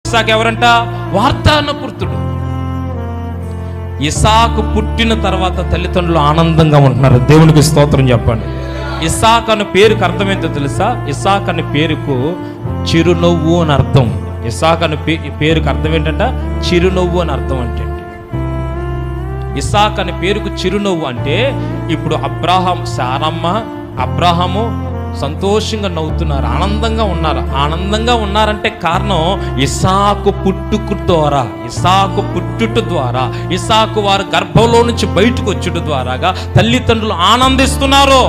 ఇస్సాకు ఎవరంట? వాగ్దాన పుత్రుడు. ఇస్సాకు పుట్టిన తర్వాత తల్లిదండ్రులు ఆనందంగా ఉంటున్నారు. దేవునికి స్తోత్రం చెప్పండి. ఇస్సాకు అనే పేరుకు అర్థం ఏంటో తెలుసా? ఇస్సాకు అనే పేరుకు చిరునవ్వు అని అర్థం. ఇస్సాకు అనే పేరుకు అర్థం ఏంటంట? చిరునవ్వు అని అర్థం. అంటే ఇస్సాకు అనే పేరుకు చిరునవ్వు అంటే ఇప్పుడు అబ్రాహాం, శారమ్మ, అబ్రాహాము సంతోషంగా నవ్వుతున్నారు, ఆనందంగా ఉన్నారు. ఆనందంగా ఉన్నారంటే కారణం ఇస్సాకు పుట్టుక ద్వారా, ఇస్సాకు పుట్టుట ద్వారా, ఇస్సాకు వారి గర్భంలో నుంచి బయటకు వచ్చుట ద్వారాగా తల్లిదండ్రులు ఆనందిస్తున్నారు.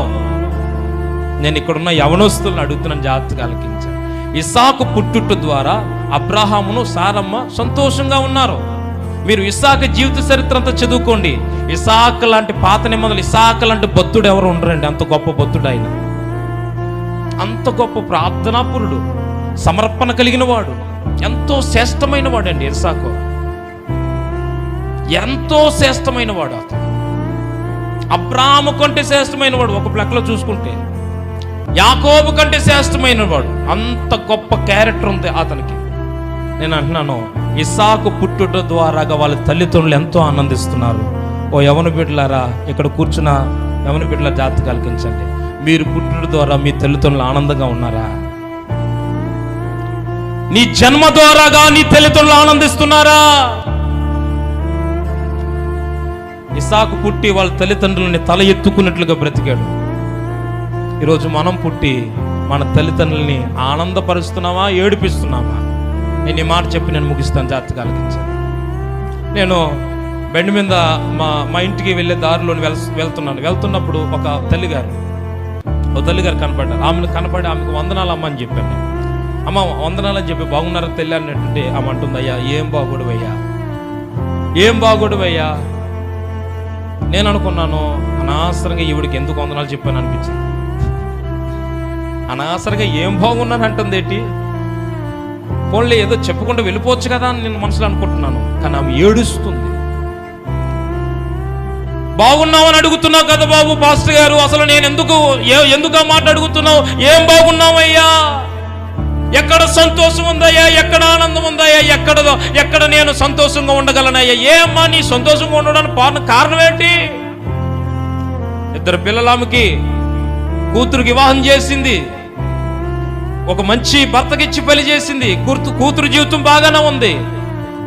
నేను ఇక్కడున్న యవనస్తులను అడుగుతున్నాను, జాగ్రత్తగా ఆలకించాను. ఇస్సాకు పుట్టుట ద్వారా అబ్రాహామును, శారమ్మ సంతోషంగా ఉన్నారు. మీరు ఇస్సాకు జీవిత చరిత్ర అంతా చదువుకోండి. ఇస్సాకు లాంటి పాత నిబంధనలు, ఇస్సాకు లాంటి భక్తుడు ఎవరు ఉండరండి. అంత గొప్ప భక్తుడు ఆయన, అంత గొప్ప ప్రార్థనాపురుడు, సమర్పణ కలిగిన వాడు, ఎంతో శ్రేష్టమైన వాడు అండి ఇస్సాకు. ఎంతో శ్రేష్టమైన వాడు అతను. అబ్రాహాము కంటే శ్రేష్టమైన వాడు ఒక ప్లెక్లో చూసుకుంటే, యాకోబు కంటే శ్రేష్టమైన వాడు. అంత గొప్ప క్యారెక్టర్ ఉంది అతనికి. నేను అంటున్నాను, ఇస్సాకు పుట్టుట ద్వారాగా వాళ్ళ తల్లిదండ్రులు ఎంతో ఆనందిస్తున్నారు. ఓ యవన బిడ్డలారా, ఇక్కడ కూర్చున్న యవన బిడ్డల జాగ్రత్తగా ఆలకించండి. మీరు పుట్టుట ద్వారా మీ తల్లిదండ్రులు ఆనందంగా ఉన్నారా? నీ జన్మ ద్వారాగా నీ తల్లిదండ్రులు ఆనందిస్తున్నారా? ఇస్సాకు పుట్టి వాళ్ళ తల్లిదండ్రులని తల ఎత్తుకున్నట్లుగా బ్రతికాడు. ఈరోజు మనం పుట్టి మన తల్లిదండ్రులని ఆనందపరుస్తున్నామా, ఏడిపిస్తున్నామా? నేను ఈ మాట చెప్పి నేను ముగిస్తాను, జాగ్రత్తగా ఆలకించాను. నేను బండి మీద మా ఇంటికి వెళ్ళే దారిలోని వెళ్తున్నప్పుడు ఒక తల్లిగారు కనపడ్డారు. ఆమెను కనపడి ఆమెకు వందనాలు అమ్మ అని చెప్పాను. నేను అమ్మ వందనాలు అని చెప్పి, బాగున్నారా తెల్లి అన్నట్టుంటే ఆమె అంటుంది, అయ్యా ఏం బాగోడువయ్యా, ఏం బాగోడువయ్యా. నేను అనుకున్నాను, అనవసరంగా ఈవిడికి ఎందుకు వందనాలు చెప్పాను అనిపించింది. అనవసరంగా ఏం బాగున్నాను అంటుంది ఏంటి, ఫోన్లో ఏదో చెప్పుకుంటూ వెళ్ళిపోవచ్చు కదా అని నేను మనసులో అనుకుంటున్నాను. కానీ ఆమె ఏడుస్తుంది. బాగున్నావు అని అడుగుతున్నావు కదా బాబు పాస్టర్ గారు, అసలు నేను ఎందుకు మాట అడుగుతున్నావు? ఏం బాగున్నావయ్యా, ఎక్కడ సంతోషం ఉందయ్యా, ఎక్కడ ఆనందం ఉందయ్యా, ఎక్కడ నేను సంతోషంగా ఉండగలనయ్యా? ఏమ్మా నీ సంతోషంగా ఉండడానికి కారణం ఏంటి? 2 పిల్లలు ఆమెకి, కూతురుకి వివాహం చేసింది, ఒక మంచి భర్తకిచ్చి పెళ్లి చేసింది. కూతురు జీవితం బాగానే ఉంది,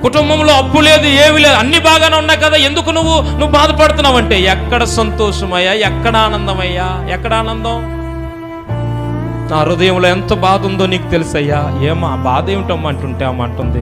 కుటుంబంలో అప్పు లేదు, ఏమి లేదు, అన్ని బాగానే ఉన్నాయి కదా. ఎందుకు నువ్వు బాధపడుతున్నావు అంటే, ఎక్కడ సంతోషమయ్యా, ఎక్కడ ఆనందమయ్యా, ఎక్కడ ఆనందం? నా హృదయంలో ఎంత బాధ ఉందో నీకు తెలుసయ్యా. ఏమా బాధ ఏమిటమ్మా అంటుంటే అమ్మ అంటుంది,